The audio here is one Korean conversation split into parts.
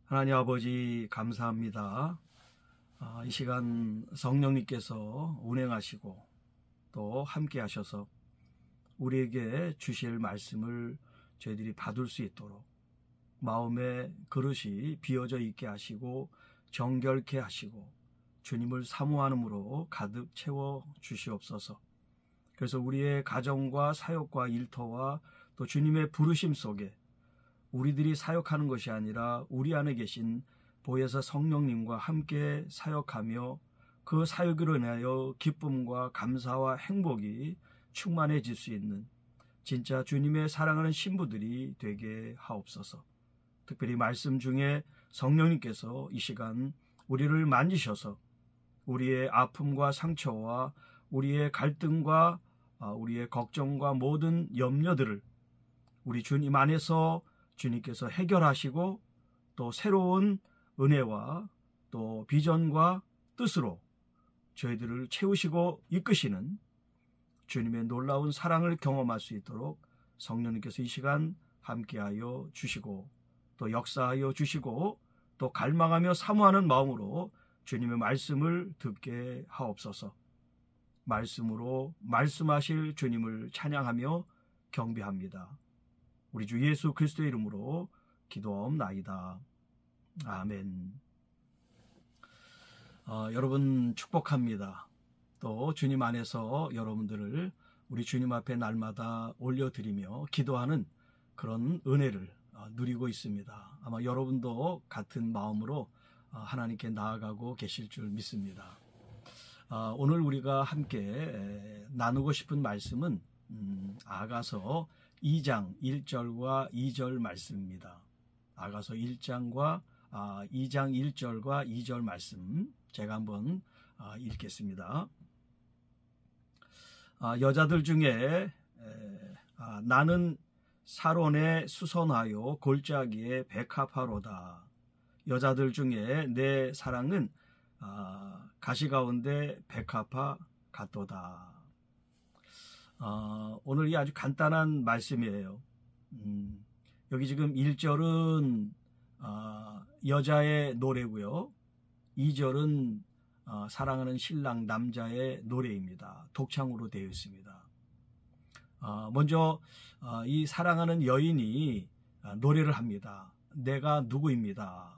하나님 아버지 감사합니다. 이 시간 성령님께서 운행하시고 또 함께 하셔서 우리에게 주실 말씀을 저희들이 받을 수 있도록 마음의 그릇이 비어져 있게 하시고 정결케 하시고 주님을 사모함으로 가득 채워 주시옵소서. 그래서 우리의 가정과 사역과 일터와 또 주님의 부르심 속에 우리들이 사역하는 것이 아니라 우리 안에 계신 보혜사 성령님과 함께 사역하며 그 사역으로 인하여 기쁨과 감사와 행복이 충만해질 수 있는 진짜 주님의 사랑하는 신부들이 되게 하옵소서. 특별히 말씀 중에 성령님께서 이 시간 우리를 만지셔서 우리의 아픔과 상처와 우리의 갈등과 우리의 걱정과 모든 염려들을 우리 주님 안에서 주님께서 해결하시고 또 새로운 은혜와 또 비전과 뜻으로 저희들을 채우시고 이끄시는 주님의 놀라운 사랑을 경험할 수 있도록 성령님께서 이 시간 함께하여 주시고 또 역사하여 주시고 또 갈망하며 사모하는 마음으로 주님의 말씀을 듣게 하옵소서. 말씀으로 말씀하실 주님을 찬양하며 경배합니다. 우리 주 예수 그리스도의 이름으로 기도하옵나이다. 아멘. 여러분 축복합니다. 또 주님 안에서 여러분들을 우리 주님 앞에 날마다 올려드리며 기도하는 그런 은혜를 누리고 있습니다. 아마 여러분도 같은 마음으로 하나님께 나아가고 계실 줄 믿습니다. 오늘 우리가 함께 나누고 싶은 말씀은 아가서 2장 1절과 2절 말씀입니다. 아가서 2장 1절과 2절 말씀 제가 한번 읽겠습니다. 여자들 중에 나는 사론에 수선하여 골짜기에 백합화로다. 여자들 중에 내 사랑은 가시 가운데 백합화 같도다. 오늘 이 아주 간단한 말씀이에요. 여기 지금 1절은 여자의 노래고요. 2절은 사랑하는 신랑 남자의 노래입니다. 독창으로 되어 있습니다. 먼저 이 사랑하는 여인이 노래를 합니다. 내가 누구입니다.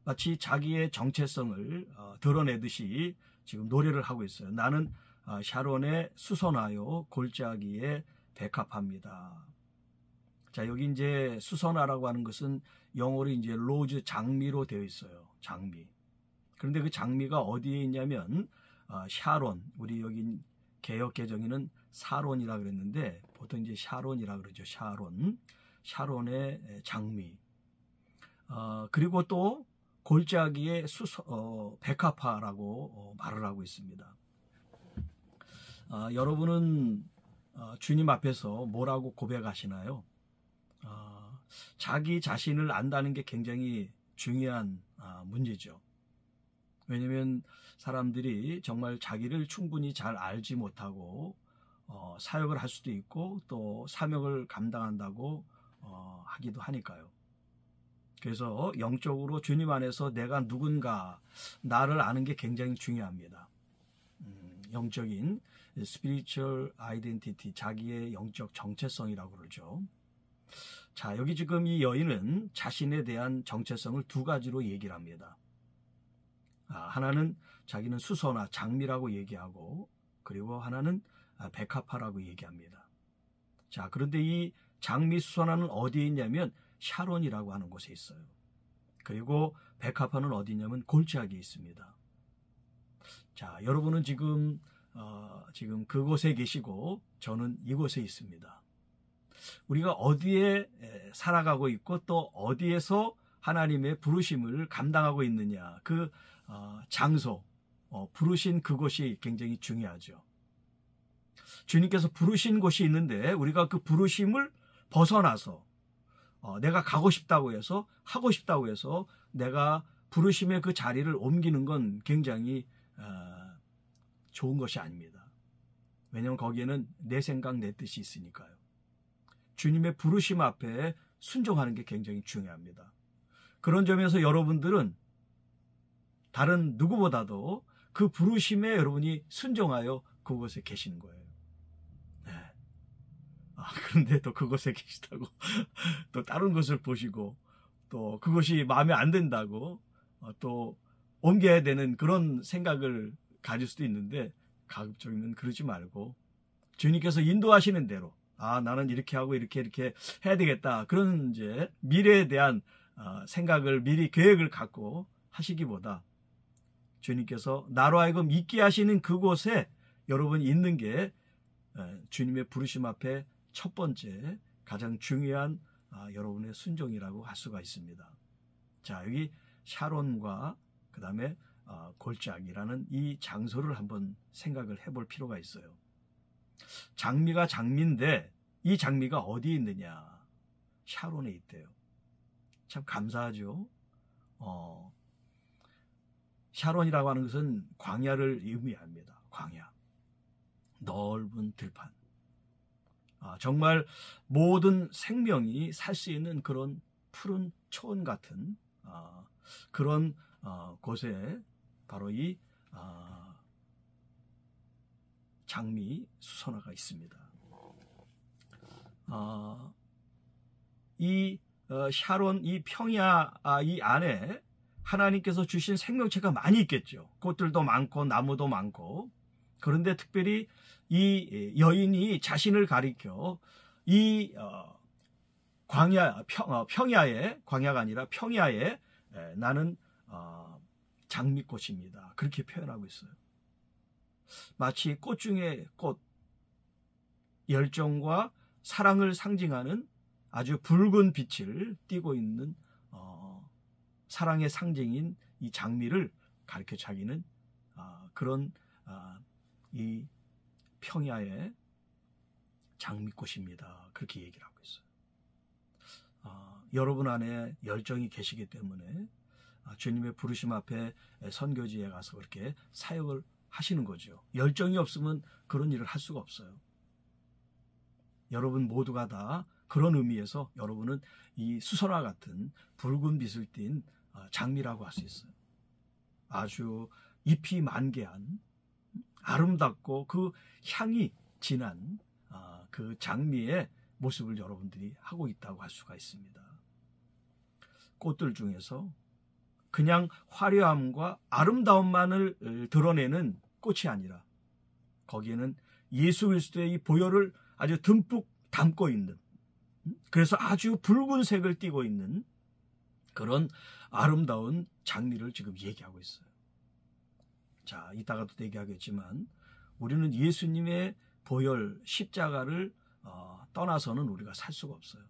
마치 자기의 정체성을 드러내듯이 지금 노래를 하고 있어요. 나는 샤론에 수선하여 골짜기에 백합합니다. 자, 여기 이제 수선화라고 하는 것은 영어로 이제 로즈 장미로 되어 있어요. 장미. 그런데 그 장미가 어디에 있냐면 샤론, 우리 여기 개역 개정에는 사론이라 그랬는데 보통 이제 샤론이라 그러죠. 샤론의 장미. 그리고 또 골짜기에 백합화라고 말을 하고 있습니다. 여러분은 주님 앞에서 뭐라고 고백하시나요? 자기 자신을 안다는 게 굉장히 중요한 문제죠. 왜냐하면 사람들이 정말 자기를 충분히 잘 알지 못하고 사역을 할 수도 있고 또 사명을 감당한다고 하기도 하니까요. 그래서 영적으로 주님 안에서 내가 누군가 나를 아는 게 굉장히 중요합니다. 영적인 spiritual identity, 자기의 영적 정체성이라고 그러죠. 자, 여기 지금 이 여인은 자신에 대한 정체성을 두 가지로 얘기를 합니다. 하나는 자기는 수선화, 장미라고 얘기하고 그리고 하나는 백합화라고 얘기합니다. 자, 그런데 이 장미 수선화는 어디에 있냐면 샤론이라고 하는 곳에 있어요. 그리고 백합화는 어디 있냐면 골짜기에 있습니다. 자, 여러분은 지금 그곳에 계시고 저는 이곳에 있습니다. 우리가 어디에 살아가고 있고 또 어디에서 하나님의 부르심을 감당하고 있느냐, 그 장소, 부르신 그곳이 굉장히 중요하죠. 주님께서 부르신 곳이 있는데 우리가 그 부르심을 벗어나서 내가 가고 싶다고 해서 하고 싶다고 해서 내가 부르심의 그 자리를 옮기는 건 굉장히 좋은 것이 아닙니다. 왜냐하면 거기에는 내 생각 내 뜻이 있으니까요. 주님의 부르심 앞에 순종하는 게 굉장히 중요합니다. 그런 점에서 여러분들은 다른 누구보다도 그 부르심에 여러분이 순종하여 그곳에 계시는 거예요. 네. 그런데 또 그곳에 계시다고 또 다른 것을 보시고 또 그것이 마음에 안 든다고 또 옮겨야 되는 그런 생각을 가질 수도 있는데, 가급적이면 그러지 말고 주님께서 인도하시는 대로 나는 이렇게 하고 이렇게 해야 되겠다, 그런 이제 미래에 대한 생각을 미리 계획을 갖고 하시기보다 주님께서 나로 하여금 있게 하시는 그곳에 여러분이 있는 게 주님의 부르심 앞에 첫 번째 가장 중요한 여러분의 순종이라고 할 수가 있습니다. 자, 여기 샤론과 그 다음에 골짜기라는 이 장소를 한번 생각을 해볼 필요가 있어요. 장미가 장미인데 이 장미가 어디에 있느냐? 샤론에 있대요. 참 감사하죠. 샤론이라고 하는 것은 광야를 의미합니다. 광야, 넓은 들판, 정말 모든 생명이 살 수 있는 그런 푸른 초원 같은 그런 곳에 바로 이 장미 수선화가 있습니다. 이 샤론, 이 평야 이 안에 하나님께서 주신 생명체가 많이 있겠죠. 꽃들도 많고 나무도 많고. 그런데 특별히 이 여인이 자신을 가리켜 이 광야, 평야에, 광야가 아니라 평야에 나는 장미꽃입니다, 그렇게 표현하고 있어요. 마치 꽃 중에 꽃, 열정과 사랑을 상징하는 아주 붉은 빛을 띠고 있는 사랑의 상징인 이 장미를 가리켜 자기는 그런 이 평야의 장미꽃입니다, 그렇게 얘기를 하고 있어요. 여러분 안에 열정이 계시기 때문에 주님의 부르심 앞에 선교지에 가서 그렇게 사역을 하시는 거죠. 열정이 없으면 그런 일을 할 수가 없어요. 여러분 모두가 다 그런 의미에서 여러분은 이 수선화 같은 붉은 빛을 띤 장미라고 할 수 있어요. 아주 잎이 만개한 아름답고 그 향이 진한 그 장미의 모습을 여러분들이 하고 있다고 할 수가 있습니다. 꽃들 중에서 그냥 화려함과 아름다움만을 드러내는 꽃이 아니라 거기에는 예수 그리스도의 이 보혈을 아주 듬뿍 담고 있는, 그래서 아주 붉은색을 띠고 있는 그런 아름다운 장미를 지금 얘기하고 있어요. 자, 이따가도 얘기하겠지만 우리는 예수님의 보혈 십자가를 떠나서는 우리가 살 수가 없어요.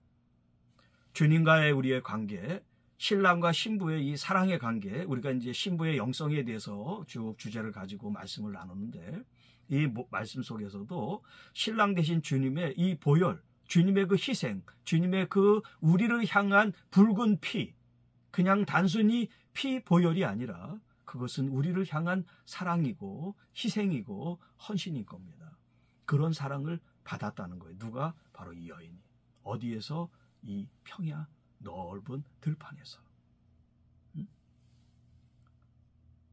주님과의 우리의 관계, 신랑과 신부의 이 사랑의 관계, 우리가 이제 신부의 영성에 대해서 쭉 주제를 가지고 말씀을 나누는데, 이 말씀 속에서도 신랑 되신 주님의 이 보혈, 주님의 그 희생, 주님의 그 우리를 향한 붉은 피, 그냥 단순히 피 보혈이 아니라 그것은 우리를 향한 사랑이고 희생이고 헌신인 겁니다. 그런 사랑을 받았다는 거예요. 누가? 바로 이 여인이. 어디에서? 이 평야 넓은 들판에서.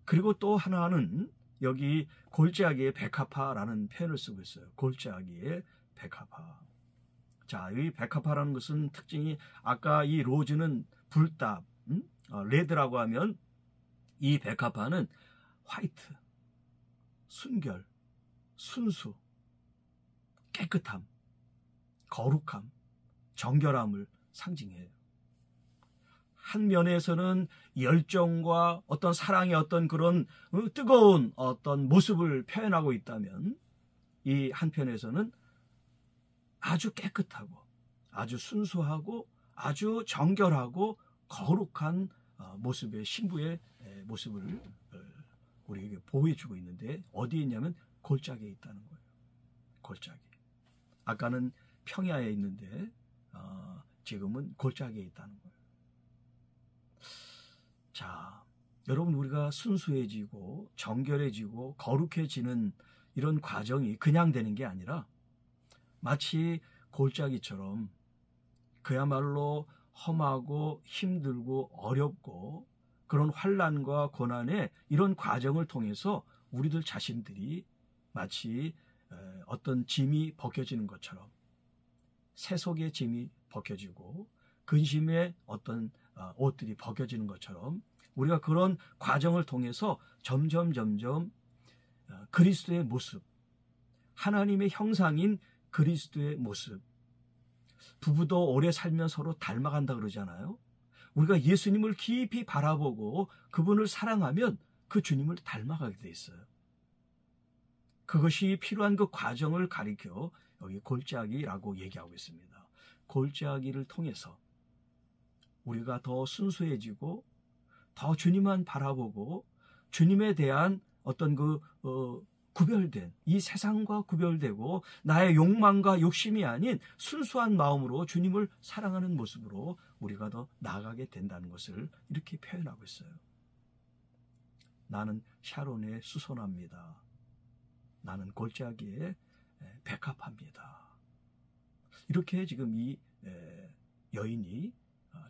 그리고 또 하나는 여기 골짜기의 백합화라는 표현을 쓰고 있어요. 골짜기의 백합화. 자, 이 백합화라는 것은 특징이, 아까 이 로즈는 불답, 레드라고 하면 이 백합화는 화이트, 순결, 순수, 깨끗함, 거룩함, 정결함을 상징해요. 한 면에서는 열정과 어떤 사랑의 어떤 그런 뜨거운 어떤 모습을 표현하고 있다면, 이 한편에서는 아주 깨끗하고 아주 순수하고 아주 정결하고 거룩한 모습의 신부의 모습을 우리에게 보여주고 있는데, 어디에 있냐면 골짜기에 있다는 거예요. 골짜기. 아까는 평야에 있는데 지금은 골짜기에 있다는 거예요. 자, 여러분, 우리가 순수해지고 정결해지고 거룩해지는 이런 과정이 그냥 되는 게 아니라 마치 골짜기처럼 그야말로 험하고 힘들고 어렵고 그런 환난과 고난의 이런 과정을 통해서 우리들 자신들이 마치 어떤 짐이 벗겨지는 것처럼 세속의 짐이 벗겨지고 근심의 어떤 옷들이 벗겨지는 것처럼 우리가 그런 과정을 통해서 점점 그리스도의 모습, 하나님의 형상인 그리스도의 모습, 부부도 오래 살면 서로 닮아간다 그러잖아요. 우리가 예수님을 깊이 바라보고 그분을 사랑하면 그 주님을 닮아가게 돼 있어요. 그것이 필요한 그 과정을 가리켜 여기 골짜기라고 얘기하고 있습니다. 골짜기를 통해서 우리가 더 순수해지고 더 주님만 바라보고 주님에 대한 어떤 구별된 이 세상과 구별되고 나의 욕망과 욕심이 아닌 순수한 마음으로 주님을 사랑하는 모습으로 우리가 더 나아가게 된다는 것을 이렇게 표현하고 있어요. 나는 샤론에 수선합니다. 나는 골짜기에 백합합니다. 이렇게 지금 이 여인이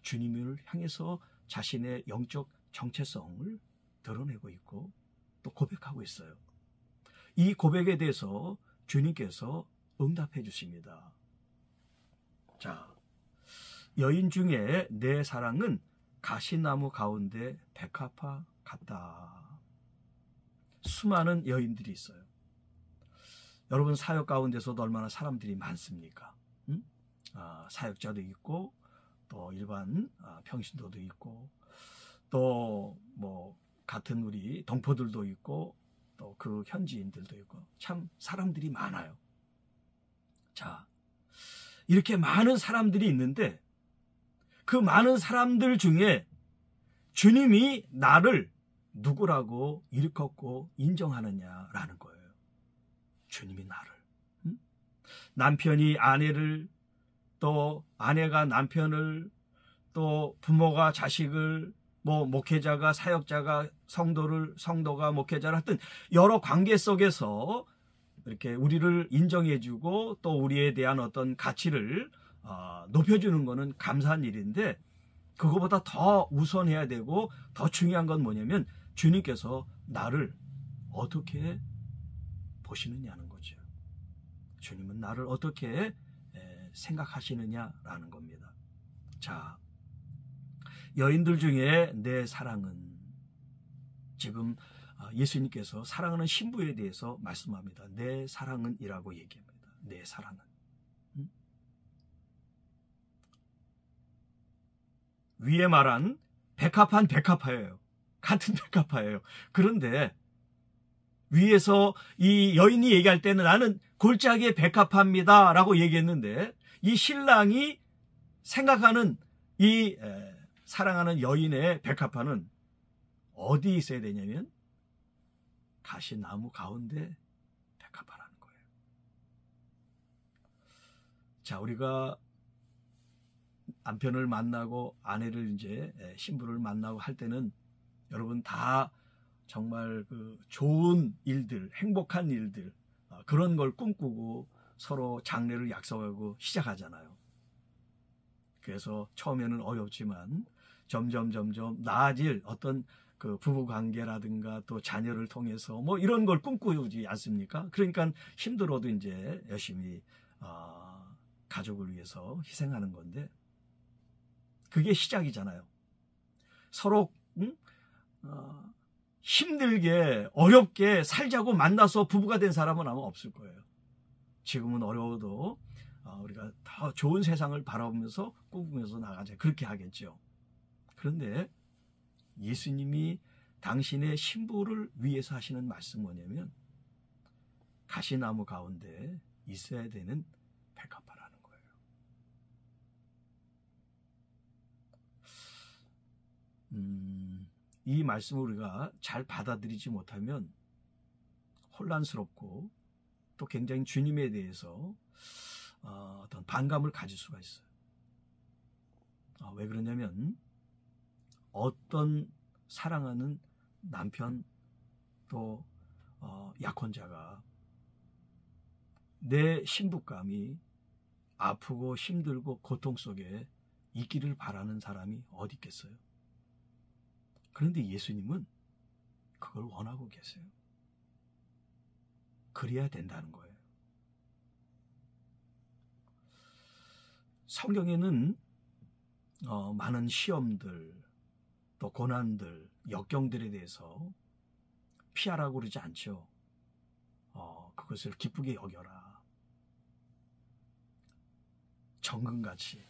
주님을 향해서 자신의 영적 정체성을 드러내고 있고 또 고백하고 있어요. 이 고백에 대해서 주님께서 응답해 주십니다. 자, 여인 중에 내 사랑은 가시나무 가운데 백합화 같다. 수많은 여인들이 있어요. 여러분 사역 가운데서도 얼마나 사람들이 많습니까? 사역자도 있고 또 일반 평신도도 있고 또 뭐 같은 우리 동포들도 있고 또 그 현지인들도 있고 참 사람들이 많아요. 자, 이렇게 많은 사람들이 있는데 그 많은 사람들 중에 주님이 나를 누구라고 일컫고 인정하느냐라는 거예요. 주님이 나를. 남편이 아내를, 또 아내가 남편을, 또 부모가 자식을, 뭐 목회자가 사역자가 성도가 목회자를 하여튼 여러 관계 속에서 이렇게 우리를 인정해주고 또 우리에 대한 어떤 가치를 높여주는 것은 감사한 일인데 그거보다 더 우선해야 되고 더 중요한 건 뭐냐면 주님께서 나를 어떻게 보시느냐는 거죠. 주님은 나를 어떻게 생각하시느냐라는 겁니다. 자, 여인들 중에 내 사랑은, 지금 예수님께서 사랑하는 신부에 대해서 말씀합니다. 내 사랑은 이라고 얘기합니다. 내 사랑은. 위에 말한 백합한 백합화예요. 같은 백합화예요. 그런데 위에서 이 여인이 얘기할 때는 나는 골짜기에 백합합니다 라고 얘기했는데 이 신랑이 생각하는 이 사랑하는 여인의 백합화는 어디에 있어야 되냐면 가시나무 가운데 백합화라는 거예요. 자, 우리가 남편을 만나고 아내를 이제 신부를 만나고 할 때는 여러분 다 정말 그 좋은 일들, 행복한 일들 그런 걸 꿈꾸고 서로 장래를 약속하고 시작하잖아요. 그래서 처음에는 어렵지만 점점 나아질 어떤 그 부부 관계라든가 또 자녀를 통해서 뭐 이런 걸 꿈꾸지 않습니까? 그러니까 힘들어도 이제 열심히 가족을 위해서 희생하는 건데 그게 시작이잖아요. 서로 힘들게 어렵게 살자고 만나서 부부가 된 사람은 아마 없을 거예요. 지금은 어려워도 우리가 더 좋은 세상을 바라보면서 꿈꾸면서 나가자 그렇게 하겠죠. 그런데 예수님이 당신의 신부를 위해서 하시는 말씀은 뭐냐면 가시나무 가운데 있어야 되는 백합화라는 거예요. 이 말씀을 우리가 잘 받아들이지 못하면 혼란스럽고 또 굉장히 주님에 대해서 어떤 반감을 가질 수가 있어요. 왜 그러냐면 어떤 사랑하는 남편 또 약혼자가 내 신부감이 아프고 힘들고 고통 속에 있기를 바라는 사람이 어디 있겠어요? 그런데 예수님은 그걸 원하고 계세요. 그래야 된다는 거예요. 성경에는 많은 시험들, 또 고난들, 역경들에 대해서 피하라고 그러지 않죠. 그것을 기쁘게 여겨라. 정금같이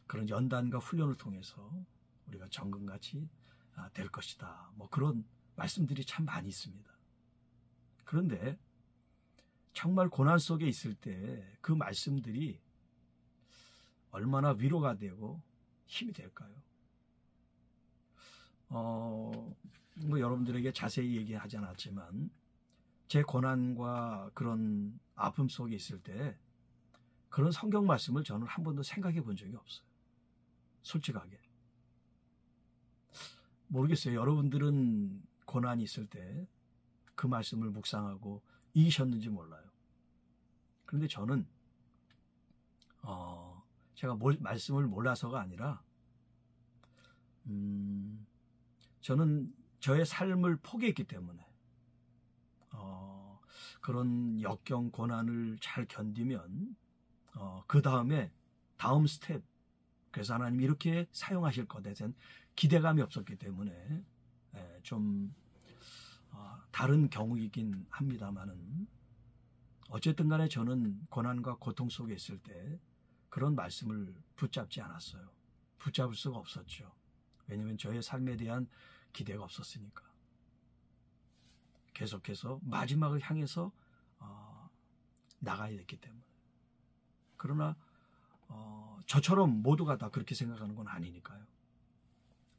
그런 연단과 훈련을 통해서 우리가 정금같이 될 것이다. 뭐 그런 말씀들이 참 많이 있습니다. 그런데 정말 고난 속에 있을 때 그 말씀들이 얼마나 위로가 되고 힘이 될까요? 뭐 여러분들에게 자세히 얘기하지 않았지만 제 고난과 그런 아픔 속에 있을 때 그런 성경 말씀을 저는 한 번도 생각해 본 적이 없어요. 솔직하게. 모르겠어요. 여러분들은 고난이 있을 때 그 말씀을 묵상하고 이기셨는지 몰라요. 그런데 저는 제가 말씀을 몰라서가 아니라 저는 저의 삶을 포기했기 때문에 그런 역경 고난을 잘 견디면 그 다음에 다음 스텝, 그래서 하나님이 이렇게 사용하실 것에 대한 기대감이 없었기 때문에 좀 다른 경우이긴 합니다만은 어쨌든 간에 저는 고난과 고통 속에 있을 때 그런 말씀을 붙잡지 않았어요. 붙잡을 수가 없었죠. 왜냐하면 저의 삶에 대한 기대가 없었으니까. 계속해서 마지막을 향해서 나가야 됐기 때문에. 그러나 저처럼 모두가 다 그렇게 생각하는 건 아니니까요.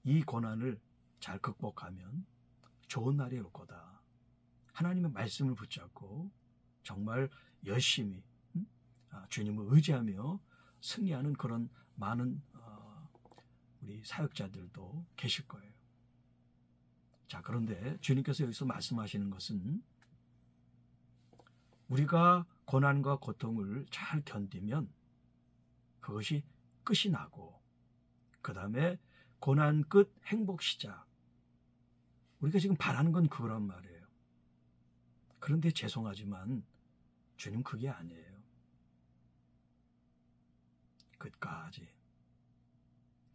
이 고난을 잘 극복하면 좋은 날이 올 거다. 하나님의 말씀을 붙잡고 정말 열심히 주님을 의지하며 승리하는 그런 많은 우리 사역자들도 계실 거예요. 자, 그런데 주님께서 여기서 말씀하시는 것은 우리가 고난과 고통을 잘 견디면 그것이 끝이 나고 그 다음에 고난 끝 행복 시작. 우리가 지금 바라는 건 그거란 말이에요. 그런데 죄송하지만 주님 그게 아니에요. 끝까지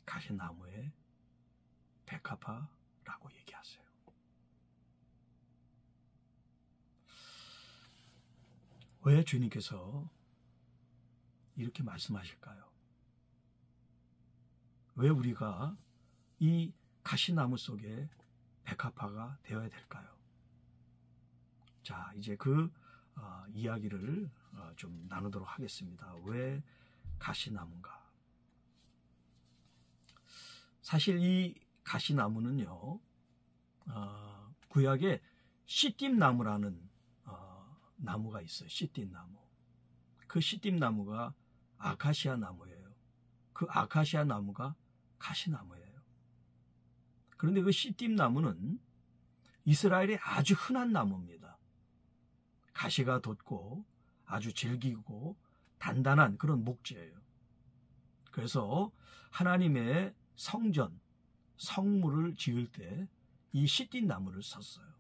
가시나무에 백합화라고 얘기하세요. 왜 주님께서 이렇게 말씀하실까요? 왜 우리가 이 가시나무 속에 백합화가 되어야 될까요? 자, 이제 그 이야기를 좀 나누도록 하겠습니다. 왜 가시나무인가? 사실 이 가시나무는요, 구약에 시띠임나무라는 나무가 있어요. 시띠임나무. 그 시띠임나무가 아카시아 나무예요. 그 아카시아 나무가 가시나무예요. 그런데 그 시띠임나무는 이스라엘의 아주 흔한 나무입니다. 가시가 돋고 아주 질기고 단단한 그런 목재예요. 그래서 하나님의 성전, 성물을 지을 때 이 시띠임나무를 썼어요.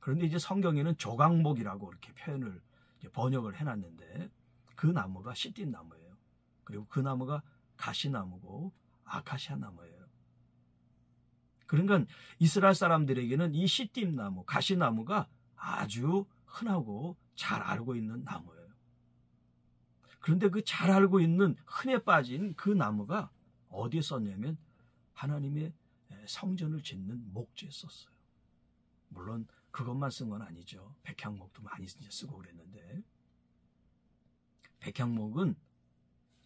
그런데 이제 성경에는 조각목이라고 이렇게 표현을 번역을 해놨는데 그 나무가 시띠임나무예요. 그리고 그 나무가 가시나무고 아카시아 나무예요. 그러니까 이스라엘 사람들에게는 이 시띠임나무, 가시나무가 아주 흔하고 잘 알고 있는 나무예요. 그런데 그 잘 알고 있는 흔해 빠진 그 나무가 어디에 썼냐면 하나님의 성전을 짓는 목재에 썼어요. 물론 그것만 쓴 건 아니죠. 백향목도 많이 쓰고 그랬는데 백향목은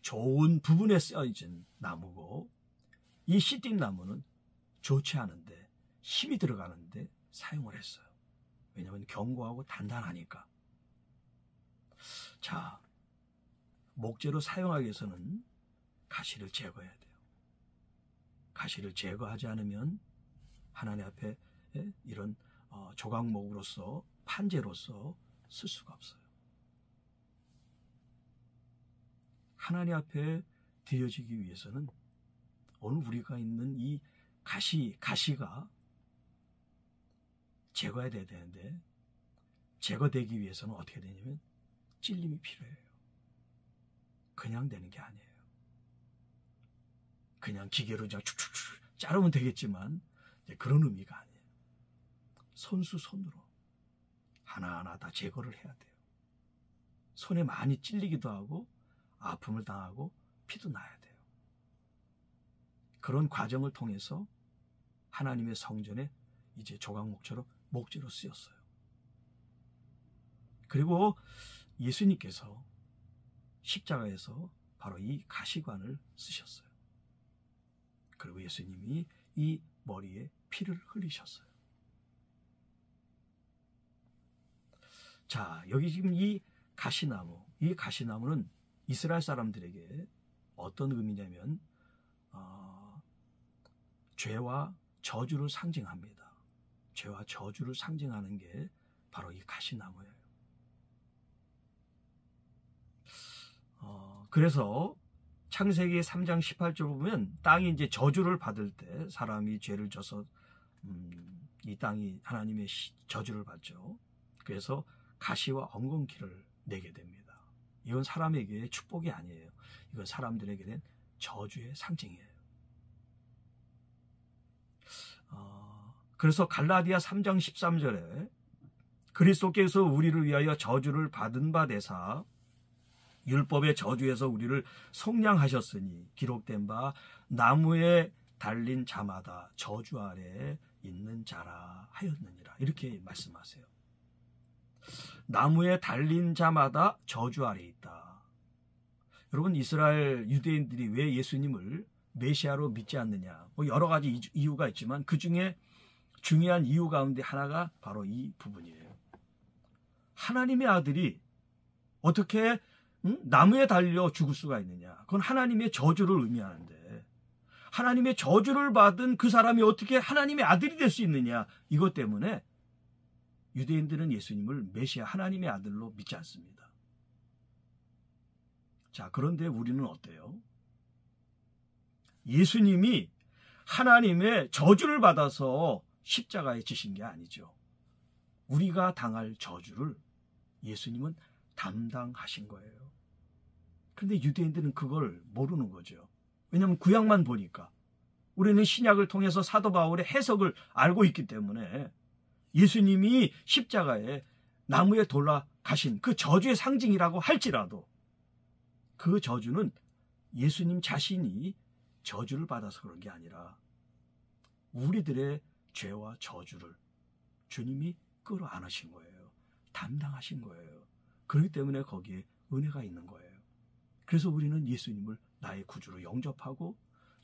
좋은 부분에 쓰여진 나무고 이 시띠임나무는 좋지 않은데 힘이 들어가는데 사용을 했어요. 왜냐하면 견고하고 단단하니까. 자, 목재로 사용하기 위해서는 가시를 제거해야 돼요. 가시를 제거하지 않으면 하나님 앞에 이런 조각목으로서 판재로서 쓸 수가 없어요. 하나님 앞에 되어지기 위해서는 오늘 우리가 있는 이 가시가 제거해야 되는데, 제거되기 위해서는 어떻게 되냐면 찔림이 필요해요. 그냥 되는 게 아니에요. 그냥 기계로 그냥 축축축 자르면 되겠지만 그런 의미가 아니에요. 손으로 하나하나 다 제거를 해야 돼요. 손에 많이 찔리기도 하고 아픔을 당하고 피도 나야 돼요. 그런 과정을 통해서 하나님의 성전에 이제 조각목처럼 목재로 쓰였어요. 그리고 예수님께서 십자가에서 바로 이 가시관을 쓰셨어요. 그리고 예수님이 이 머리에 피를 흘리셨어요. 자, 여기 지금 이 가시나무는 이스라엘 사람들에게 어떤 의미냐면 죄와 저주를 상징합니다. 죄와 저주를 상징하는 게 바로 이 가시나무예요. 그래서 창세기 3장 18절 보면 땅이 이제 저주를 받을 때 사람이 죄를 져서 이 땅이 하나님의 저주를 받죠. 그래서 가시와 엉겅퀴를 내게 됩니다. 이건 사람에게 축복이 아니에요. 이건 사람들에게는 저주의 상징이에요. 그래서 갈라디아 3장 13절에 그리스도께서 우리를 위하여 저주를 받은 바 되사 율법의 저주에서 우리를 속량하셨으니 기록된 바 나무에 달린 자마다 저주 아래에 있는 자라 하였느니라. 이렇게 말씀하세요. 나무에 달린 자마다 저주 아래에 있다. 여러분, 이스라엘 유대인들이 왜 예수님을 메시아로 믿지 않느냐, 여러 가지 이유가 있지만 그 중에 중요한 이유 가운데 하나가 바로 이 부분이에요. 하나님의 아들이 어떻게 나무에 달려 죽을 수가 있느냐? 그건 하나님의 저주를 의미하는데, 하나님의 저주를 받은 그 사람이 어떻게 하나님의 아들이 될 수 있느냐? 이것 때문에 유대인들은 예수님을 메시아 하나님의 아들로 믿지 않습니다. 자, 그런데 우리는 어때요? 예수님이 하나님의 저주를 받아서 십자가에 지신 게 아니죠. 우리가 당할 저주를 예수님은 담당하신 거예요. 그런데 유대인들은 그걸 모르는 거죠. 왜냐하면 구약만 보니까, 우리는 신약을 통해서 사도 바울의 해석을 알고 있기 때문에 예수님이 십자가에 나무에 돌아가신 그 저주의 상징이라고 할지라도 그 저주는 예수님 자신이 저주를 받아서 그런 게 아니라 우리들의 죄와 저주를 주님이 끌어안으신 거예요. 담당하신 거예요. 그렇기 때문에 거기에 은혜가 있는 거예요. 그래서 우리는 예수님을 나의 구주로 영접하고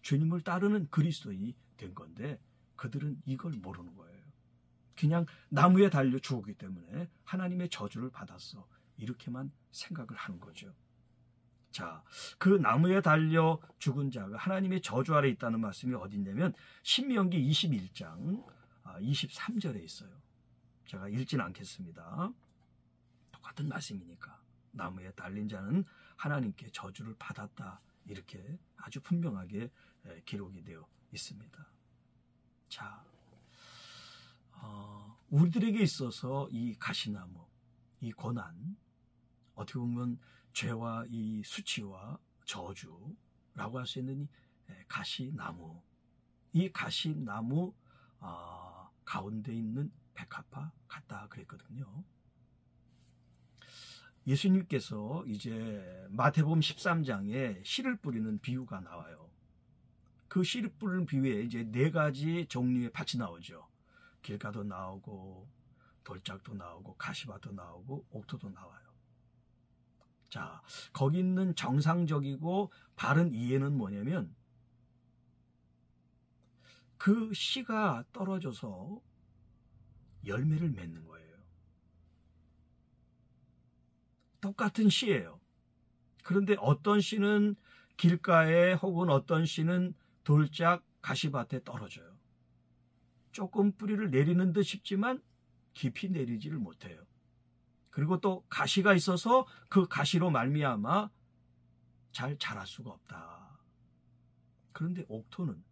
주님을 따르는 그리스도인이 된 건데, 그들은 이걸 모르는 거예요. 그냥 나무에 달려 죽었기 때문에 하나님의 저주를 받았어, 이렇게만 생각을 하는 거죠. 자, 그 나무에 달려 죽은 자가 하나님의 저주 아래 있다는 말씀이 어디 있냐면 신명기 21장 23절에 있어요. 제가 읽지는 않겠습니다. 똑같은 말씀이니까. 나무에 달린 자는 하나님께 저주를 받았다, 이렇게 아주 분명하게 기록이 되어 있습니다. 자, 우리들에게 있어서 이 가시나무, 이 고난, 어떻게 보면 죄와 이 수치와 저주라고 할 수 있는 이 가시나무, 이 가시나무 가운데 있는 백합화 같다 그랬거든요. 예수님께서 이제 마태복음 13장에 씨를 뿌리는 비유가 나와요. 그 씨를 뿌리는 비유에 이제 4가지 종류의 밭이 나오죠. 길가도 나오고 돌짝도 나오고 가시밭도 나오고 옥토도 나와요. 자, 거기 있는 정상적이고 바른 이해는 뭐냐면 그 씨가 떨어져서 열매를 맺는 거예요. 똑같은 씨예요. 그런데 어떤 씨는 길가에 혹은 어떤 씨는 돌짝 가시밭에 떨어져요. 조금 뿌리를 내리는 듯 싶지만 깊이 내리지를 못해요. 그리고 또 가시가 있어서 그 가시로 말미암아 잘 자랄 수가 없다. 그런데 옥토는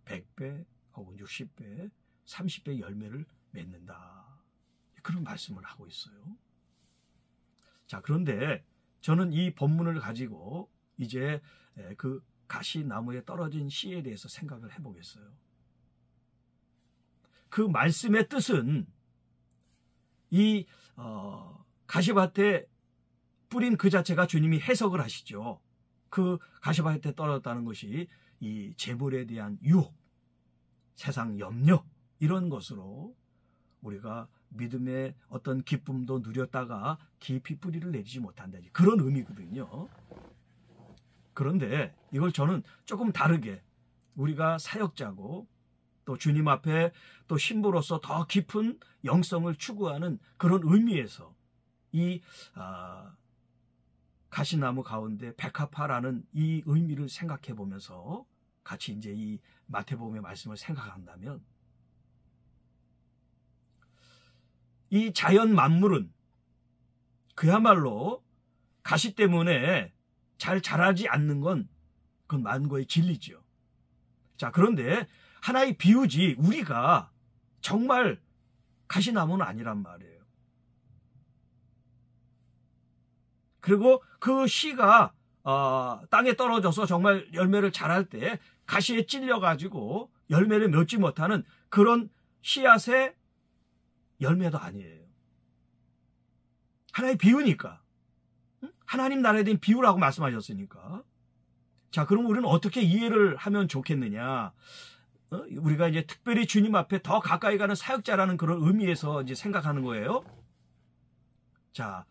100배 혹은 60배, 30배 열매를 맺는다. 그런 말씀을 하고 있어요. 자, 그런데 저는 이 본문을 가지고 이제 그 가시나무에 떨어진 씨에 대해서 생각을 해보겠어요. 그 말씀의 뜻은 이 가시밭에 뿌린 그 자체가 주님이 해석을 하시죠. 그 가시밭에 떨어졌다는 것이 이 재물에 대한 유혹, 세상 염려 이런 것으로 우리가 믿음의 어떤 기쁨도 누렸다가 깊이 뿌리를 내리지 못한다. 그런 의미거든요. 그런데 이걸 저는 조금 다르게 우리가 사역자고 또 주님 앞에 또 신부로서 더 깊은 영성을 추구하는 그런 의미에서 이 가시나무 가운데 백합화라는 이 의미를 생각해 보면서 같이 이제 이 마태복음의 말씀을 생각한다면 이 자연 만물은 그야말로 가시 때문에 잘 자라지 않는 건 그건 만고의 진리죠. 자, 그런데 하나의 비유지 우리가 정말 가시나무는 아니란 말이에요. 그리고 그 씨가 땅에 떨어져서 정말 열매를 자랄 때 가시에 찔려가지고 열매를 맺지 못하는 그런 씨앗의 열매도 아니에요. 하나의 비유니까. 하나님 나라에 대한 비유라고 말씀하셨으니까. 자, 그럼 우리는 어떻게 이해를 하면 좋겠느냐? 우리가 이제 특별히 주님 앞에 더 가까이 가는 사역자라는 그런 의미에서 이제 생각하는 거예요. 자,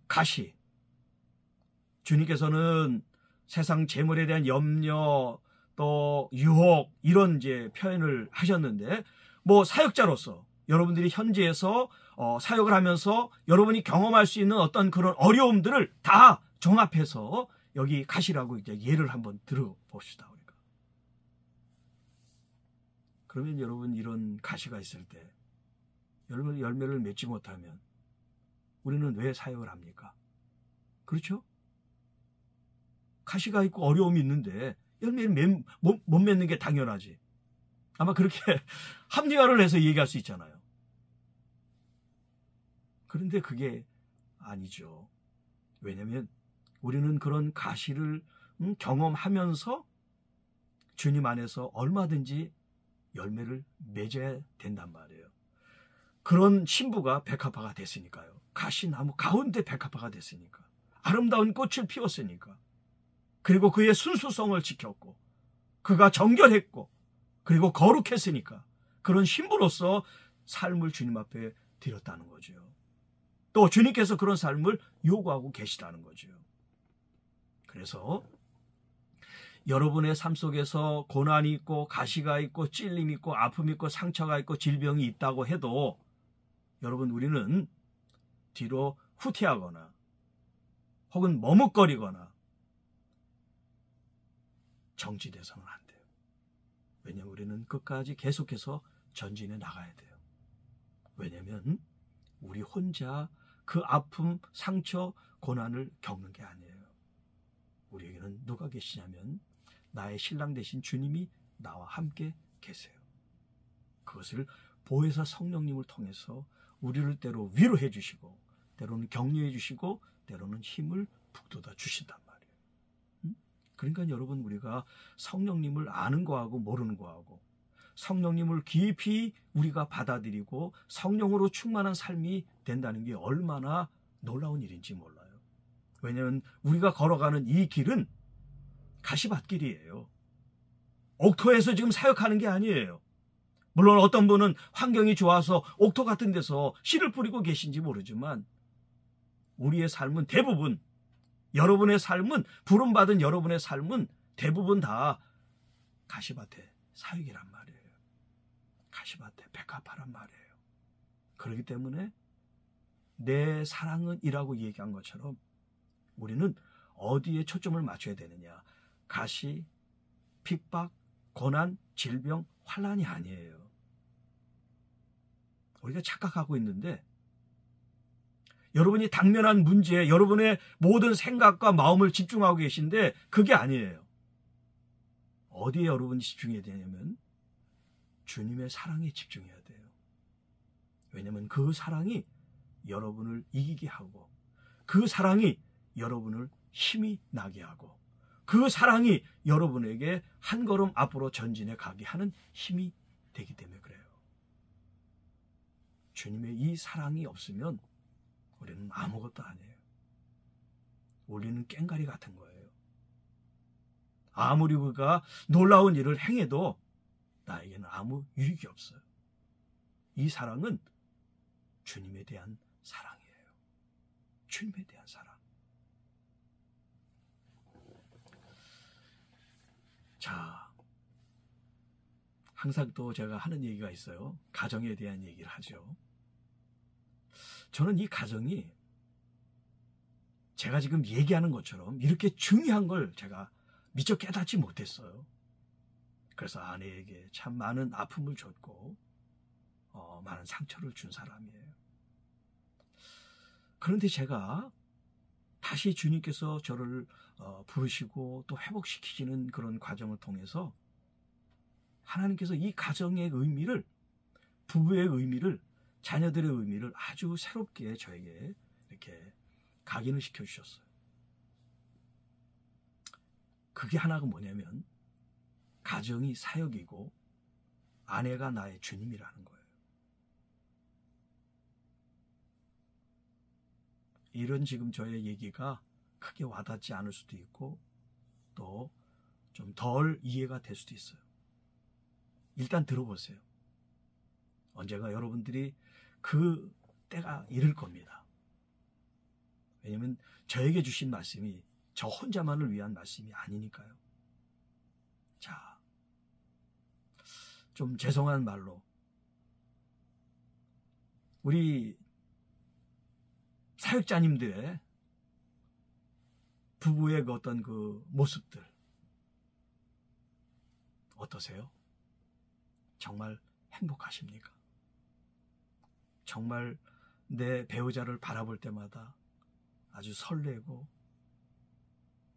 가시. 주님께서는 세상 재물에 대한 염려, 또 유혹 이런 이제 표현을 하셨는데, 뭐 사역자로서 여러분들이 현지에서 사역을 하면서 여러분이 경험할 수 있는 어떤 그런 어려움들을 다 종합해서 여기 가시라고 이제 예를 한번 들어봅시다. 우리가. 그러면 여러분 이런 가시가 있을 때 여러분 열매를 맺지 못하면 우리는 왜 사역을 합니까? 그렇죠? 가시가 있고 어려움이 있는데 열매를 못 맺는 게 당연하지. 아마 그렇게 합리화를 해서 얘기할 수 있잖아요. 그런데 그게 아니죠. 왜냐하면 우리는 그런 가시를 경험하면서 주님 안에서 얼마든지 열매를 맺어야 된단 말이에요. 그런 신부가 백합화가 됐으니까요. 가시나무 가운데 백합화가 됐으니까. 아름다운 꽃을 피웠으니까. 그리고 그의 순수성을 지켰고 그가 정결했고 그리고 거룩했으니까 그런 신부로서 삶을 주님 앞에 드렸다는 거죠. 또 주님께서 그런 삶을 요구하고 계시다는 거죠. 그래서 여러분의 삶 속에서 고난이 있고 가시가 있고 찔림이 있고 아픔이 있고 상처가 있고 질병이 있다고 해도 여러분 우리는 뒤로 후퇴하거나 혹은 머뭇거리거나 정지돼서는 안 돼요. 왜냐하면 우리는 끝까지 계속해서 전진해 나가야 돼요. 왜냐하면 우리 혼자 그 아픔, 상처, 고난을 겪는 게 아니에요. 우리에게는 누가 계시냐면 나의 신랑 되신 주님이 나와 함께 계세요. 그것을 보혜사 성령님을 통해서 우리를 때로 위로해 주시고 때로는 격려해 주시고 때로는 힘을 북돋아 주신단 말이에요. 그러니까 여러분 우리가 성령님을 아는 거하고 모르는 거하고 성령님을 깊이 우리가 받아들이고 성령으로 충만한 삶이 된다는 게 얼마나 놀라운 일인지 몰라요. 왜냐하면 우리가 걸어가는 이 길은 가시밭길이에요. 옥토에서 지금 사역하는 게 아니에요. 물론 어떤 분은 환경이 좋아서 옥토 같은 데서 씨를 뿌리고 계신지 모르지만 우리의 삶은 대부분 여러분의 삶은 부름받은 여러분의 삶은 대부분 다 가시밭의 사역이란 말이에요. 가시밭의 백합화란 말이에요. 그렇기 때문에 내 사랑은 이라고 얘기한 것처럼 우리는 어디에 초점을 맞춰야 되느냐. 가시, 핍박, 고난, 질병, 환난이 아니에요. 우리가 착각하고 있는데 여러분이 당면한 문제에 여러분의 모든 생각과 마음을 집중하고 계신데 그게 아니에요. 어디에 여러분이 집중해야 되냐면 주님의 사랑에 집중해야 돼요. 왜냐하면 그 사랑이 여러분을 이기게 하고, 그 사랑이 여러분을 힘이 나게 하고, 그 사랑이 여러분에게 한 걸음 앞으로 전진해 가게 하는 힘이 되기 때문에 그래요. 주님의 이 사랑이 없으면 우리는 아무것도 아니에요. 우리는 꽹과리 같은 거예요. 아무리 우리가 놀라운 일을 행해도 나에게는 아무 유익이 없어요. 이 사랑은 주님에 대한 사랑이에요. 주님에 대한 사랑. 자, 항상 또 제가 하는 얘기가 있어요. 가정에 대한 얘기를 하죠. 저는 이 가정이 제가 지금 얘기하는 것처럼 이렇게 중요한 걸 제가 미처 깨닫지 못했어요. 그래서 아내에게 참 많은 아픔을 줬고 많은 상처를 준 사람이에요. 그런데 제가 다시 주님께서 저를 부르시고 또 회복시키시는 그런 과정을 통해서 하나님께서 이 가정의 의미를, 부부의 의미를, 자녀들의 의미를 아주 새롭게 저에게 이렇게 각인을 시켜주셨어요. 그게 하나가 뭐냐면 가정이 사역이고 아내가 나의 주님이라는 거예요. 이런 지금 저의 얘기가 크게 와닿지 않을 수도 있고 또 좀 덜 이해가 될 수도 있어요. 일단 들어보세요. 언젠가 여러분들이 그 때가 이를 겁니다. 왜냐하면 저에게 주신 말씀이 저 혼자만을 위한 말씀이 아니니까요. 자, 좀 죄송한 말로 우리 사역자님들의 부부의 그 어떤 그 모습들 어떠세요? 정말 행복하십니까? 정말 내 배우자를 바라볼 때마다 아주 설레고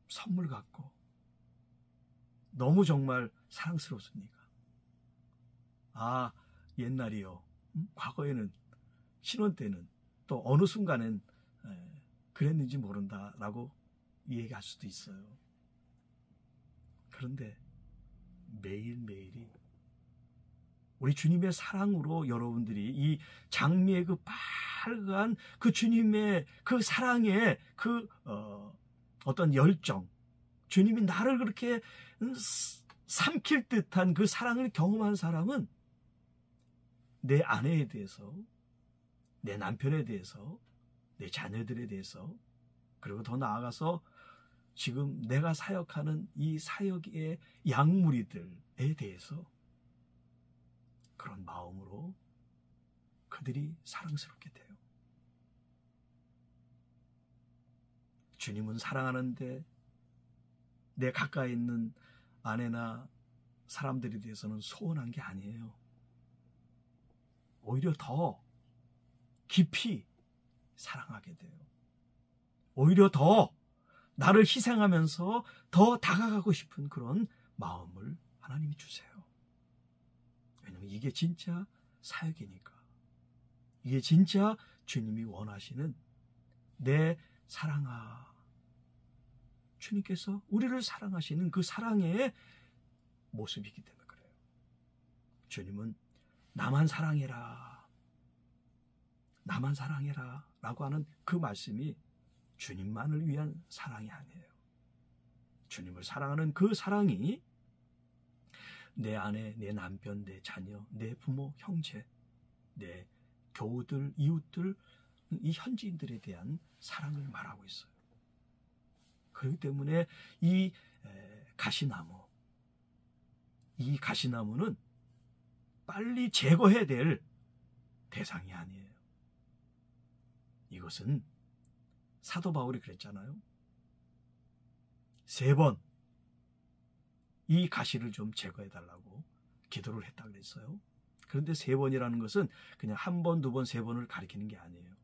선물 같고 너무 정말 사랑스럽습니까? 아, 옛날이요. 과거에는, 신혼 때는, 또 어느 순간엔 그랬는지 모른다라고 얘기할 수도 있어요. 그런데 매일매일이 우리 주님의 사랑으로 여러분들이 이 장미의 그 빨간 그 주님의 그 사랑의 그 어떤 열정, 주님이 나를 그렇게 삼킬 듯한 그 사랑을 경험한 사람은 내 아내에 대해서, 내 남편에 대해서, 내 자녀들에 대해서, 그리고 더 나아가서 지금 내가 사역하는 이 사역의 양무리들에 대해서 그런 마음으로 그들이 사랑스럽게 돼요. 주님은 사랑하는데 내 가까이 있는 아내나 사람들에 대해서는 소원한 게 아니에요. 오히려 더 깊이 사랑하게 돼요. 오히려 더 나를 희생하면서 더 다가가고 싶은 그런 마음을 하나님이 주세요. 왜냐하면 이게 진짜 사역이니까. 이게 진짜 주님이 원하시는 내 사랑아. 주님께서 우리를 사랑하시는 그 사랑의 모습이기 때문에 그래요. 주님은 나만 사랑해라. 나만 사랑해라. 라고 하는 그 말씀이 주님만을 위한 사랑이 아니에요. 주님을 사랑하는 그 사랑이 내 아내, 내 남편, 내 자녀, 내 부모, 형제, 내 교우들, 이웃들, 이 현지인들에 대한 사랑을 말하고 있어요. 그렇기 때문에 이 가시나무, 이 가시나무는 빨리 제거해야 될 대상이 아니에요. 이것은 사도 바울이 그랬잖아요. 3번 이 가시를 좀 제거해달라고 기도를 했다 그랬어요. 그런데 3번이라는 것은 그냥 1번, 2번, 3번을 가리키는 게 아니에요.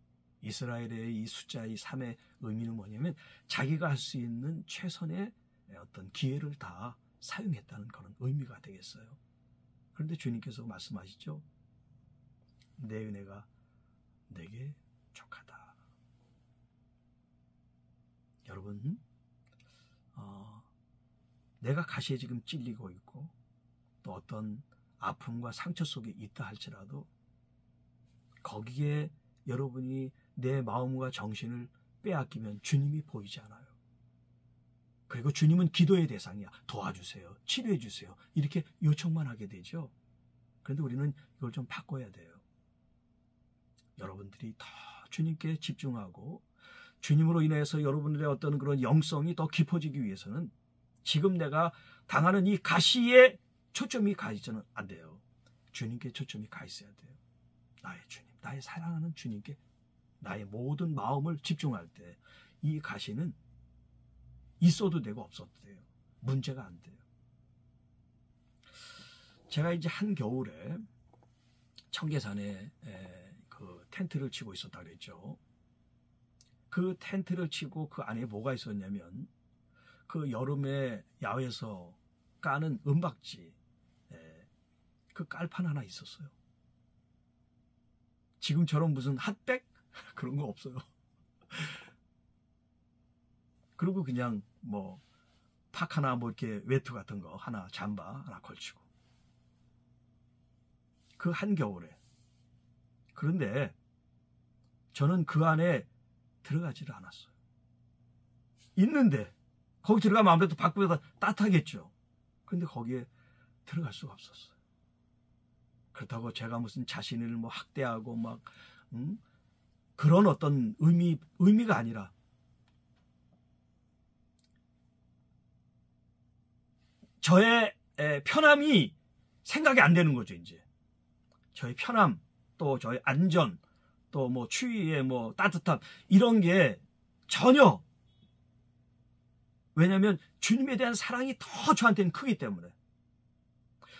이스라엘의 이 숫자의 3의 의미는 뭐냐면 자기가 할 수 있는 최선의 어떤 기회를 다 사용했다는 그런 의미가 되겠어요. 그런데 주님께서 말씀하시죠. 내 은혜가 내게 족하다. 여러분, 내가 가시에 지금 찔리고 있고 또 어떤 아픔과 상처 속에 있다 할지라도 거기에 여러분이 내 마음과 정신을 빼앗기면 주님이 보이지 않아요. 그리고 주님은 기도의 대상이야. 도와주세요. 치료해 주세요. 이렇게 요청만 하게 되죠. 그런데 우리는 이걸 좀 바꿔야 돼요. 여러분들이 더 주님께 집중하고 주님으로 인해서 여러분들의 어떤 그런 영성이 더 깊어지기 위해서는 지금 내가 당하는 이 가시에 초점이 가 있지는 안 돼요. 주님께 초점이 가 있어야 돼요. 나의 주님, 나의 사랑하는 주님께 나의 모든 마음을 집중할 때 이 가시는 있어도 되고 없어도 돼요. 문제가 안 돼요. 제가 이제 한겨울에 청계산에 그 텐트를 치고 있었다 그랬죠. 그 텐트를 치고 그 안에 뭐가 있었냐면 그 여름에 야외에서 까는 은박지 그 깔판 하나 있었어요. 지금처럼 무슨 핫백? 그런 거 없어요. 그리고 그냥 뭐 팍 하나 뭐 이렇게 외투 같은 거 하나 잠바 하나 걸치고 그 한겨울에. 그런데 저는 그 안에 들어가지를 않았어요. 있는데 거기 들어가면 아무래도 밖보다 따뜻하겠죠. 그런데 거기에 들어갈 수가 없었어요. 그렇다고 제가 무슨 자신을 뭐 학대하고 막 그런 어떤 의미가 아니라 저의 편함이 생각이 안 되는 거죠. 이제 저의 편함, 또 저의 안전, 또 뭐 추위에 뭐 따뜻함 이런 게 전혀, 왜냐하면 주님에 대한 사랑이 더 저한테는 크기 때문에,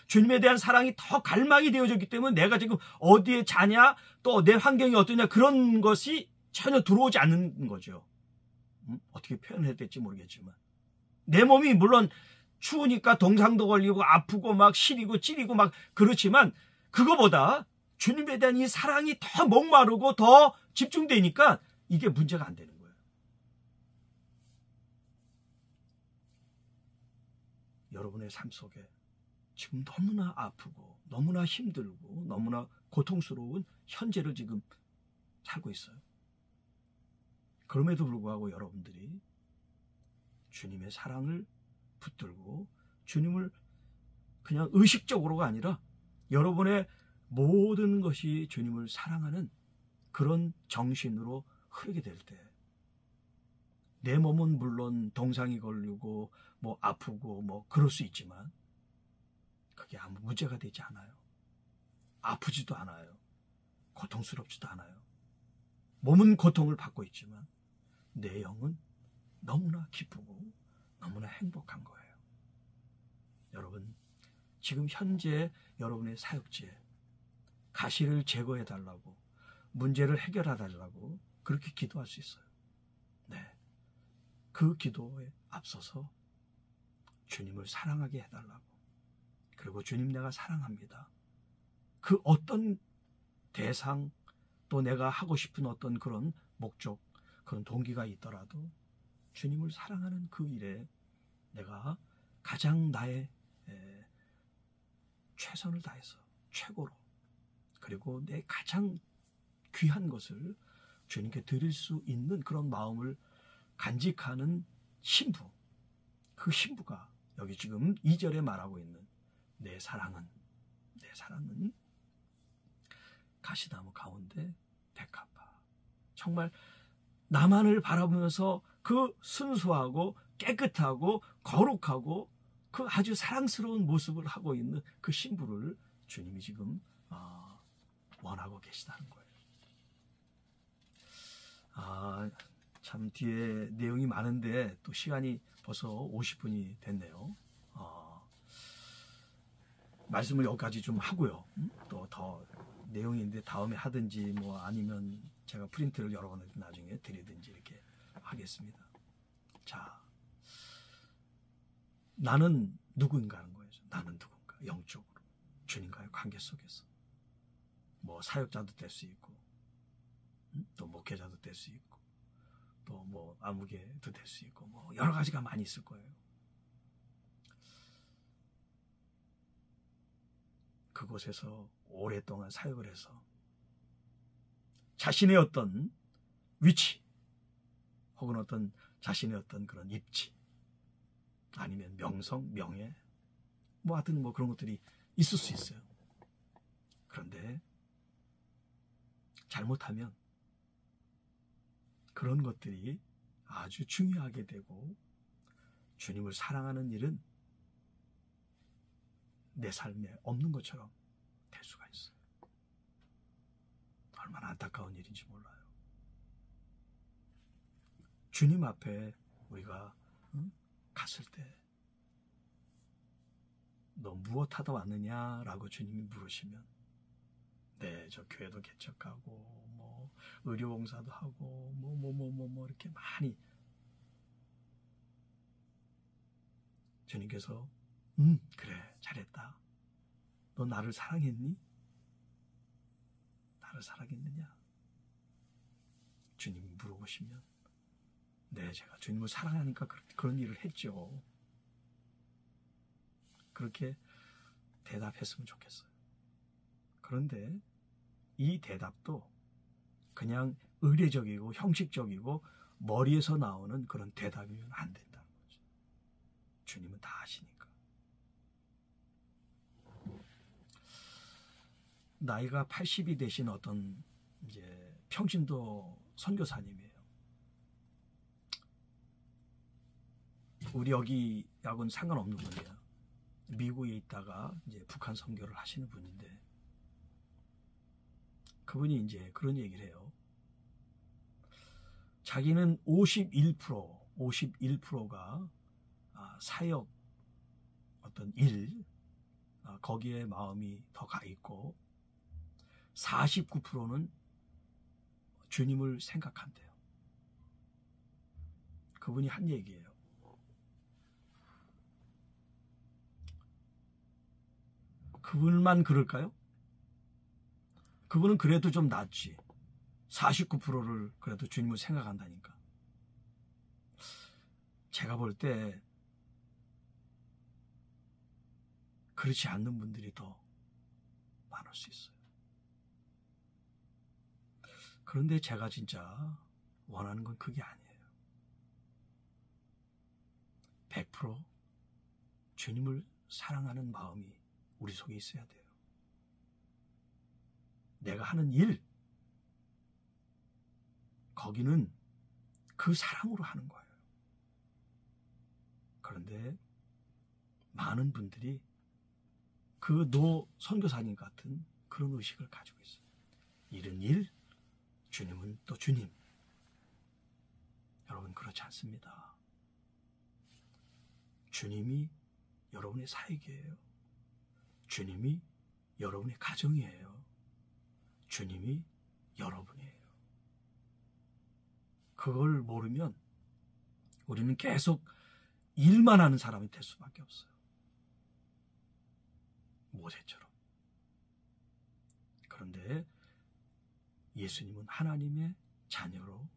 주님에 대한 사랑이 더 갈망이 되어졌기 때문에 내가 지금 어디에 자냐, 또 내 환경이 어떠냐 그런 것이 전혀 들어오지 않는 거죠. 어떻게 표현해야 될지 모르겠지만 내 몸이 물론 추우니까 동상도 걸리고 아프고 막 시리고 찌리고 막 그렇지만 그거보다 주님에 대한 이 사랑이 더 목마르고 더 집중되니까 이게 문제가 안 되는 거예요. 여러분의 삶 속에 지금 너무나 아프고 너무나 힘들고 너무나 고통스러운 현재를 지금 살고 있어요. 그럼에도 불구하고 여러분들이 주님의 사랑을 붙들고 주님을 그냥 의식적으로가 아니라 여러분의 모든 것이 주님을 사랑하는 그런 정신으로 흐르게 될 때 내 몸은 물론 동상이 걸리고 뭐 아프고 뭐 그럴 수 있지만 그게 아무 문제가 되지 않아요. 아프지도 않아요. 고통스럽지도 않아요. 몸은 고통을 받고 있지만 내 영은 너무나 기쁘고 너무나 행복한 거예요. 여러분, 지금 현재 여러분의 사역지에 가시를 제거해 달라고, 문제를 해결해 달라고 그렇게 기도할 수 있어요. 네, 그 기도에 앞서서 주님을 사랑하게 해달라고, 그리고 주님 내가 사랑합니다. 그 어떤 대상, 또 내가 하고 싶은 어떤 그런 목적, 그런 동기가 있더라도 주님을 사랑하는 그 일에 내가 가장 나의 최선을 다해서 최고로, 그리고 내 가장 귀한 것을 주님께 드릴 수 있는 그런 마음을 간직하는 신부, 그 신부가 여기 지금 2절에 말하고 있는 내 사랑은 가시나무 가운데 백합화. 정말 나만을 바라보면서 그 순수하고 깨끗하고 거룩하고 그 아주 사랑스러운 모습을 하고 있는 그 신부를 주님이 지금 원하고 계시다는 거예요. 참 뒤에 내용이 많은데 또 시간이 벌써 50분이 됐네요. 말씀을 여기까지 좀 하고요. 또 더 내용이 있는데 다음에 하든지 뭐 아니면 제가 프린트를 여러분한테 나중에 드리든지 이렇게 하겠습니다. 자, 나는 누구인가 하는 거예요. 나는 누군가, 영적으로 주님과의 관계 속에서. 뭐 사역자도 될 수 있고, 또 목회자도 될 수 있고, 또 뭐 아무개도 될 수 있고, 뭐 여러 가지가 많이 있을 거예요. 그곳에서 오랫동안 사역을 해서 자신의 어떤 위치, 혹은 어떤 자신의 어떤 그런 입지, 아니면 명성, 명예, 뭐 하여튼 뭐 그런 것들이 있을 수 있어요. 그런데 잘못하면 그런 것들이 아주 중요하게 되고, 주님을 사랑하는 일은 내 삶에 없는 것처럼 될 수가 있어요. 얼마나 안타까운 일인지 몰라요. 주님 앞에 우리가 갔을 때 너 무엇하다 왔느냐라고 주님이 물으시면, 네, 저 교회도 개척하고 뭐 의료봉사도 하고 뭐 이렇게 많이, 주님께서 그래, 잘했다. 너 나를 사랑했니? 나를 사랑했느냐? 주님이 물어보시면, 네, 제가 주님을 사랑하니까 그런 일을 했죠. 그렇게 대답했으면 좋겠어요. 그런데 이 대답도 그냥 의례적이고 형식적이고 머리에서 나오는 그런 대답이면 안 된다는 거죠. 주님은 다 아시니까. 나이가 80이 되신 어떤 이제 평신도 선교사님이에요. 우리 여기하고는 상관없는 분이에요. 미국에 있다가 이제 북한 선교를 하시는 분인데, 그분이 이제 그런 얘기를 해요. 자기는 51%가 사역 어떤 일, 거기에 마음이 더 가 있고, 49%는 주님을 생각한대요. 그분이 한 얘기예요. 그분만 그럴까요? 그분은 그래도 좀 낫지. 49%를 그래도 주님을 생각한다니까. 제가 볼 때 그렇지 않는 분들이 더 많을 수 있어요. 그런데 제가 진짜 원하는 건 그게 아니에요. 100% 주님을 사랑하는 마음이 우리 속에 있어야 돼요. 내가 하는 일, 거기는 그 사랑으로 하는 거예요. 그런데 많은 분들이 그 노 선교사님 같은 그런 의식을 가지고 있어요. 일은 일, 주님은 또 주님. 여러분, 그렇지 않습니다. 주님이 여러분의 사역이에요. 주님이 여러분의 가정이에요. 주님이 여러분이에요. 그걸 모르면 우리는 계속 일만 하는 사람이 될 수밖에 없어요. 모세처럼. 그런데 예수님은 하나님의 자녀로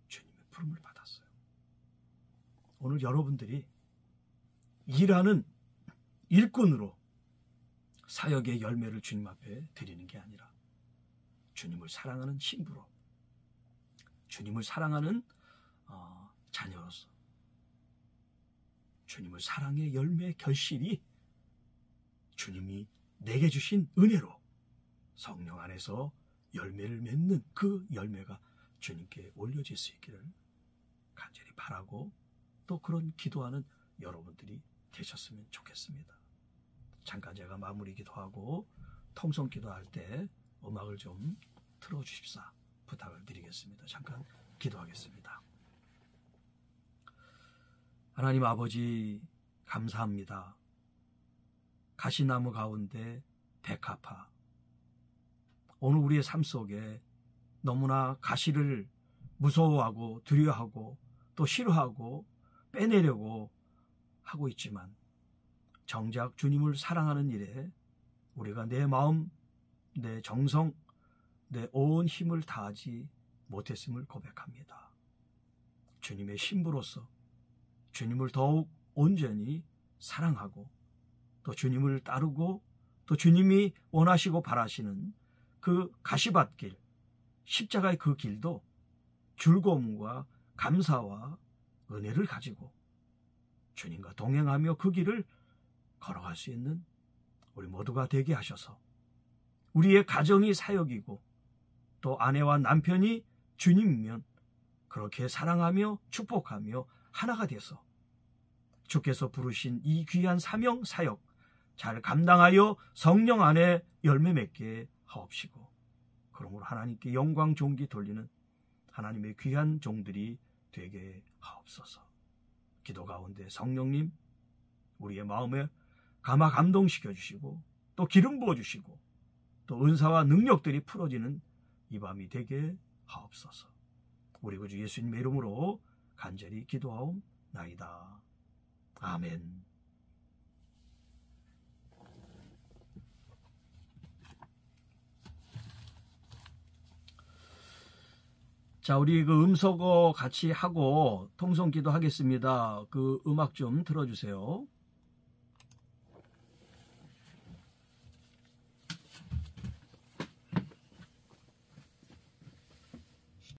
주님의 부름을 받았어요. 오늘 여러분들이 일하는 일꾼으로 사역의 열매를 주님 앞에 드리는 게 아니라, 주님을 사랑하는 신부로, 주님을 사랑하는 자녀로서, 주님을 사랑의 열매 결실이 주님이 내게 주신 은혜로 성령 안에서 열매를 맺는 그 열매가 주님께 올려질 수 있기를 간절히 바라고, 또 그런 기도하는 여러분들이 되셨으면 좋겠습니다. 잠깐 제가 마무리 기도하고 통성 기도할 때 음악을 좀 틀어주십사 부탁을 드리겠습니다. 잠깐 기도하겠습니다. 하나님 아버지, 감사합니다. 가시나무 가운데 백합화, 오늘 우리의 삶 속에 너무나 가시를 무서워하고 두려워하고 또 싫어하고 빼내려고 하고 있지만, 정작 주님을 사랑하는 일에 우리가 내 마음, 내 정성, 내 온 힘을 다하지 못했음을 고백합니다. 주님의 신부로서 주님을 더욱 온전히 사랑하고 또 주님을 따르고 또 주님이 원하시고 바라시는 그 가시밭길, 십자가의 그 길도 즐거움과 감사와 은혜를 가지고 주님과 동행하며 그 길을 걸어갈 수 있는 우리 모두가 되게 하셔서 우리의 가정이 사역이고 또 아내와 남편이 주님이면 그렇게 사랑하며 축복하며 하나가 돼서 주께서 부르신 이 귀한 사명 사역 잘 감당하여 성령 안에 열매 맺게 하옵시고, 그러므로 하나님께 영광 존귀 돌리는 하나님의 귀한 종들이 되게 하옵소서. 기도 가운데 성령님 우리의 마음에 감화 감동시켜 주시고 또 기름 부어 주시고 또 은사와 능력들이 풀어지는 이 밤이 되게 하옵소서. 우리 구주 예수님의 이름으로 간절히 기도하옵나이다. 아멘. 자, 우리 그 음소거 같이 하고 통성기도 하겠습니다. 그 음악 좀 틀어주세요.